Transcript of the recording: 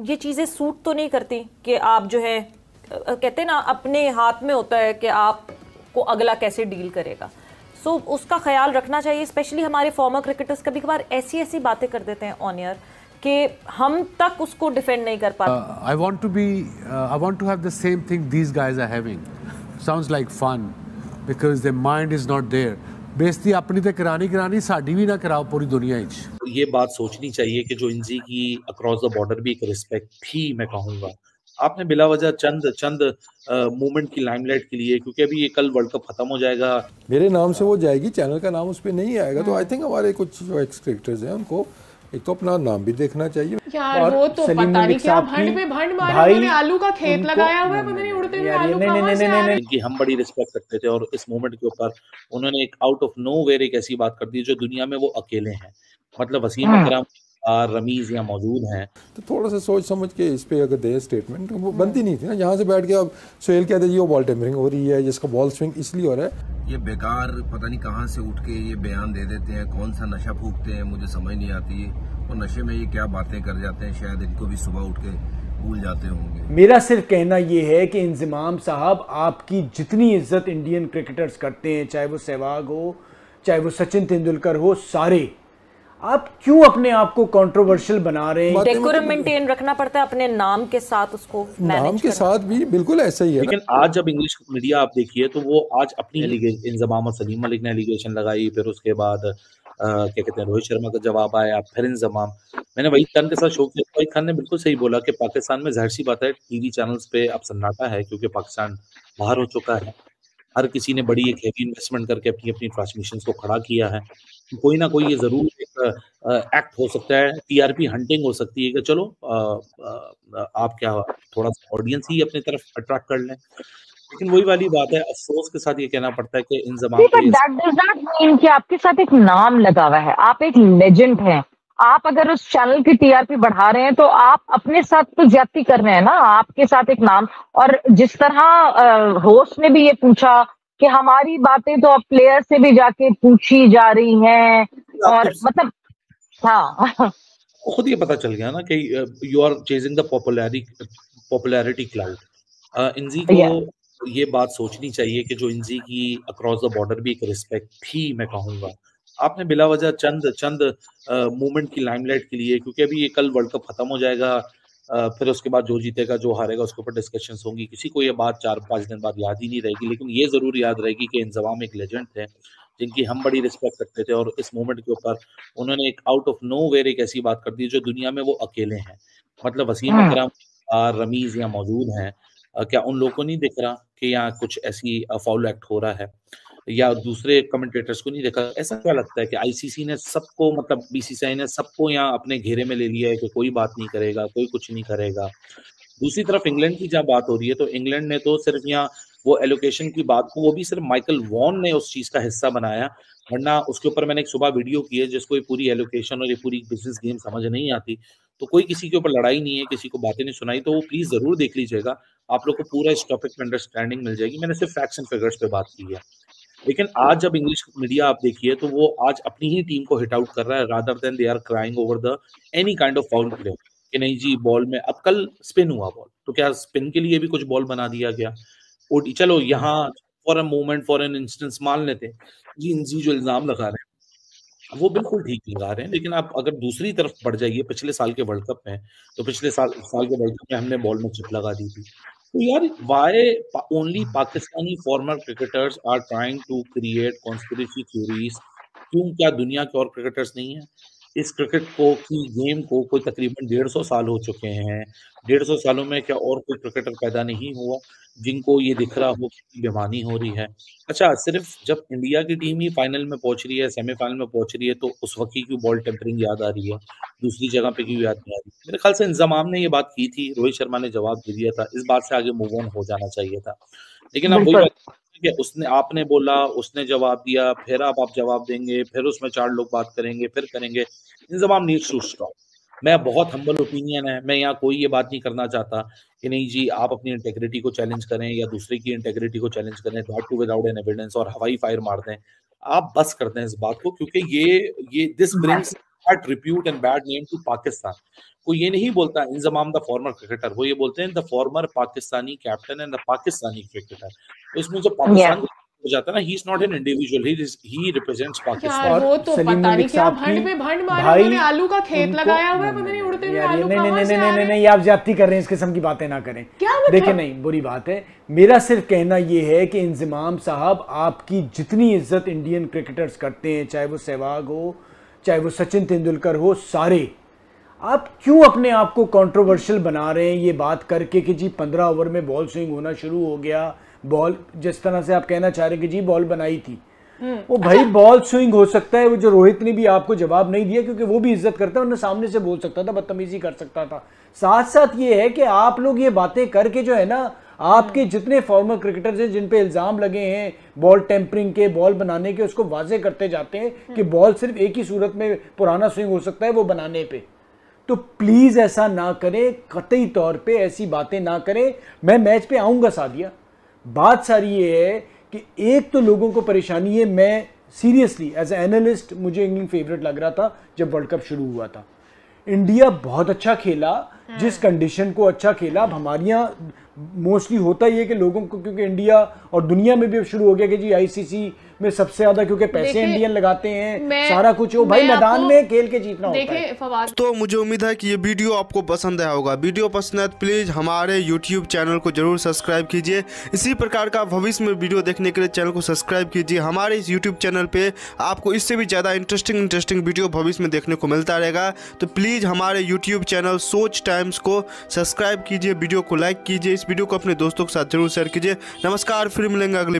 ये चीज़ें सूट तो नहीं करती कि आप जो है कहते हैं ना अपने हाथ में होता है कि आपको अगला कैसे डील करेगा। सो उसका ख्याल रखना चाहिए। स्पेशली हमारे फॉर्मर क्रिकेटर्स कभी कभार ऐसी ऐसी बातें कर देते हैं ऑन एयर कि हम तक उसको डिफेंड नहीं कर पाते। I want to have the same thing these guys are having. Sounds like fun because their mind is not there. बेइज्जती अपनी ते करानी साड़ी भी ना कराओ पूरी दुनिया इच। ये बात सोचनी चाहिए कि जो इंजी की अक्रॉस द बॉर्डर भी एक रिस्पेक्ट थी, मैं कहूँगा। आपने बिला वजह चंद चंद मूवमेंट की लाइमलाइट के लिए, क्योंकि अभी ये कल वर्ल्ड कप खत्म हो जाएगा, मेरे नाम से वो जाएगी, चैनल का नाम उस पर नहीं आएगा। तो आई थिंक हमारे कुछ जो एक्स क्रिकेटर्स हैं उनको एक तो अपना नाम भी देखना चाहिए यार। वो तो पता नहीं क्या भंड पे भंड मारा, उन्होंने आलू का खेत लगाया हुआ है, पता नहीं उड़ते हुए आलू कहां से आ रहे हैं। इनकी हम बड़ी रिस्पेक्ट करते थे और इस मोमेंट के ऊपर उन्होंने एक आउट ऑफ नोवेयर एक ऐसी बात कर दी जो दुनिया में वो अकेले हैं। मतलब वसीम अकरम और रमीज यहाँ मौजूद हैं। तो थोड़ा सा सोच समझ के इस पे अगर दे स्टेटमेंट, वो बनती नहीं थी ना। यहाँ से बैठ के अब सोहेल कहते जी वो बॉल टेम्परिंग हो रही है, जिसका बॉल स्विंग इसलिए हो रहा है। ये बेकार पता नहीं कहाँ से उठ के ये बयान दे देते हैं, कौन सा नशा फूकते हैं मुझे समझ नहीं आती है। और नशे में ये क्या बातें कर जाते हैं, शायद इनको भी सुबह उठ के भूल जाते होंगे। मेरा सिर्फ कहना ये है कि इंजमाम साहब, आपकी जितनी इज्जत इंडियन क्रिकेटर्स करते हैं, चाहे वो सहवाग हो, चाहे वो सचिन तेंदुलकर हो, सारे, आप क्यों अपने आप को कंट्रोवर्शियल बना रहे हैं? डेकोरम मेंटेन रखना पड़ता है अपने नाम के साथ, उसको नाम के साथ भी बिल्कुल ऐसा ही है। लेकिन आज जब इंग्लिश मीडिया आप देखिए तो वो आज अपनी इंजमाम और सलीम मलिक ने एलिगेशन लगाई, फिर उसके बाद क्या कहते हैं रोहित शर्मा का जवाब आया, फिर इंजमाम। मैंने वहीद खान के साथ शो किया, वहीद खान ने बिल्कुल सही बोला कि पाकिस्तान में जाहिर सी बात है टीवी चैनल्स पे अब सन्नाटा है, क्योंकि पाकिस्तान बाहर हो चुका है। हर किसी ने बड़ी एक हेवी इन्वेस्टमेंट करके अपनी अपनी ट्रांसमिशंस को खड़ा किया है। कोई ना कोई ये जरूर एक एक्ट हो सकता है, टीआरपी हंटिंग हो सकती है कि चलो आप क्या थोड़ा सा ऑडियंस ही अपनी तरफ अट्रैक्ट कर लें। लेकिन वही वाली बात है, अफसोस के साथ ये कहना पड़ता है कि इन ज़मानों दैट डज नॉट मीन कि आपके साथ एक नाम लगा हुआ है, आप एक लेजेंड हैं। आप अगर उस चैनल की टीआरपी बढ़ा रहे हैं तो आप अपने साथ तो ज्यादती कर रहे हैं ना, आपके साथ एक नाम। और जिस तरह होस्ट ने भी ये पूछा कि हमारी बातें तो अब प्लेयर से भी जाके पूछी जा रही हैं, और मतलब हाँ खुद ये पता चल गया ना कि you are chasing the popularity cloud. इंजी को ये बात सोचनी चाहिए कि जो इंजी की अक्रॉस द बॉर्डर भी एक रिस्पेक्ट थी, मैं कहूँगा। आपने बिला वजह चंद चंद मूवमेंट की लाइमलाइट के लिए, क्योंकि अभी ये कल वर्ल्ड कप खत्म हो जाएगा, फिर उसके बाद जो जीतेगा जो हारेगा उसके ऊपर डिस्कशंस होंगी। किसी को ये बात 4-5 दिन बाद याद ही नहीं रहेगी, लेकिन ये जरूर याद रहेगी कि इंजमाम एक लेजेंड थे जिनकी हम बड़ी रिस्पेक्ट करते थे, और इस मोमेंट के ऊपर उन्होंने एक आउट ऑफ नोवेयर एक ऐसी बात कर दी जो दुनिया में वो अकेले हैं। मतलब वसीम अकरम और रमीज यहाँ मौजूद हैं, क्या उन लोगों को नहीं दिख रहा कि यहाँ कुछ ऐसी फाउल एक्ट हो रहा है, या दूसरे कमेंटेटर्स को नहीं देखा? ऐसा क्या लगता है कि आईसीसी ने सबको, मतलब बीसीसीआई ने सबको यहाँ अपने घेरे में ले लिया है कि कोई बात नहीं करेगा, कोई कुछ नहीं करेगा? दूसरी तरफ इंग्लैंड की जब बात हो रही है तो इंग्लैंड ने तो सिर्फ यहाँ वो एलोकेशन की बात को, वो भी सिर्फ माइकल वॉन ने उस चीज का हिस्सा बनाया, वरना उसके ऊपर मैंने एक सुबह वीडियो की है जिसको ये पूरी एलोकेशन और ये पूरी बिजनेस गेम समझ नहीं आती। तो कोई किसी के ऊपर लड़ाई नहीं है, किसी को बातें नहीं सुनाई, तो वो प्लीज जरूर देख लीजिएगा, आप लोग को पूरा इस टॉपिक में अंडरस्टैंडिंग मिल जाएगी। मैंने सिर्फ फैक्ट्स एंड फिगर्स पे बात की है। लेकिन आज जब इंग्लिश मीडिया आप देखिए तो वो आज अपनी ही टीम को हिट आउट कर रहा है, rather than they are crying over the any kind of foul play कि नहीं जी बॉल में, अब कल स्पिन हुआ बॉल तो क्या स्पिन के लिए भी कुछ बॉल बना दिया गया? ओटी चलो यहाँ for a moment, for an instance मान लेते हैं जी, इंजी जो इल्जाम लगा रहे हैं वो बिल्कुल ठीक लगा रहे हैं, लेकिन आप अगर दूसरी तरफ बढ़ जाइए पिछले साल के वर्ल्ड कप में, तो पिछले साल के वर्ल्ड कप में हमने बॉल में चिप लगा दी थी। तो यार why only Pakistani former cricketers are trying to create conspiracy theories? क्यों, क्या दुनिया के और क्रिकेटर्स नहीं है? इस क्रिकेट को की गेम को कोई तकरीबन 150 साल हो चुके हैं। 150 सालों में क्या और कोई क्रिकेटर पैदा नहीं हुआ जिनको ये दिख रहा हो कि बेमानी हो रही है? अच्छा, सिर्फ जब इंडिया की टीम ही फाइनल में पहुंच रही है, सेमीफाइनल में पहुंच रही है, तो उस वक्त की क्यों बॉल टेम्परिंग याद आ रही है, दूसरी जगह पे क्यों याद नहीं आ रही? मेरे ख्याल से इंजमाम ने ये बात की थी, रोहित शर्मा ने जवाब दे दिया था, इस बात से आगे मूव ऑन हो जाना चाहिए था। लेकिन अब वही कि उसने, आपने बोला, उसने जवाब दिया, फिर आप जवाब देंगे, फिर उसमें 4 लोग बात करेंगे, फिर करेंगे। Inzamam needs to stop. मैं बहुत हम्बल ओपिनियन है, मैं यहाँ कोई ये बात नहीं करना चाहता कि नहीं जी आप अपनी इंटेग्रिटी को चैलेंज करें या दूसरे की इंटेग्रिटी को चैलेंज करें, that too without an evidence, और हवाई फायर मार दें। आप बस कर दें इस बात को, क्योंकि ये this brings bad repute and bad name to Pakistan. वो ये नहीं बोलता इंजमाम द फॉर्मर क्रिकेटर, वो ये बोलते हैं the former Pakistani captain and the Pakistani cricketer. तो इसमें जो पाकिस्तान हो जाता है ना, he is not an individual, he represents Pakistan. यार वो तो पता नहीं क्या भंड पे भंड मारे, उन्होंने आलू का खेत लगाया हुआ है, पता नहीं उड़ते हुए आलू कहां से आ रहे हैं। नहीं, आप ज्यादती कर रहे हैं, इस किस्म की बातें ना करें। देखिए नहीं, बुरी बात है। मेरा सिर्फ कहना ये है कि इंजमाम साहब, आपकी जितनी इज्जत इंडियन क्रिकेटर्स करते हैं, चाहे वो सहवाग हो, चाहे वो सचिन तेंदुलकर हो, सारे, आप क्यों अपने आप को कंट्रोवर्शियल बना रहे हैं ये बात करके कि जी 15 ओवर में बॉल स्विंग होना शुरू हो गया, बॉल जिस तरह से आप कहना चाह रहे हैं कि जी बॉल बनाई थी, वो भाई बॉल स्विंग हो सकता है। वो जो रोहित ने भी आपको जवाब नहीं दिया क्योंकि वो भी इज्जत करता है, उन्हें सामने से बोल सकता था, बदतमीजी कर सकता था। साथ साथ ये है कि आप लोग ये बातें करके जो है ना, आपके जितने फॉर्मर क्रिकेटर्स हैं जिन पे इल्जाम लगे हैं बॉल टेम्परिंग के, बॉल बनाने के, उसको वाजे करते जाते हैं कि बॉल सिर्फ एक ही सूरत में पुराना स्विंग हो सकता है, वो बनाने पे। तो प्लीज ऐसा ना करें, कतई तौर पे ऐसी बातें ना करें। मैं मैच पे आऊंगा सादिया, बात सारी ये है कि एक तो लोगों को परेशानी है। मैं सीरियसली एज ए एनालिस्ट, मुझे इंग्लैंड फेवरेट लग रहा था जब वर्ल्ड कप शुरू हुआ था। इंडिया बहुत अच्छा खेला, जिस कंडीशन को अच्छा खेला। अब हमारे यहाँ मोस्टली होता ही है कि लोगों को, क्योंकि इंडिया और दुनिया में भी अब शुरू हो गया कि जी आईसीसी में सबसे ज्यादा क्योंकि पैसे इंडियन लगाते हैं, सारा कुछ हो भाई, मैदान में खेल के जीतना होता है। तो मुझे उम्मीद है कि ये वीडियो आपको पसंद आया होगा। वीडियो पसंद है तो प्लीज हमारे यूट्यूब चैनल को जरूर सब्सक्राइब कीजिए। इसी प्रकार का भविष्य में वीडियो देखने के लिए चैनल को सब्सक्राइब कीजिए। हमारे इस यूट्यूब चैनल पे आपको इससे भी ज़्यादा इंटरेस्टिंग वीडियो भविष्य में देखने को मिलता रहेगा। तो प्लीज़ हमारे यूट्यूब चैनल सोच टाइम्स को सब्सक्राइब कीजिए, वीडियो को लाइक कीजिए, इस वीडियो को अपने दोस्तों के साथ जरूर शेयर कीजिए। नमस्कार, फिर मिलेंगे अगले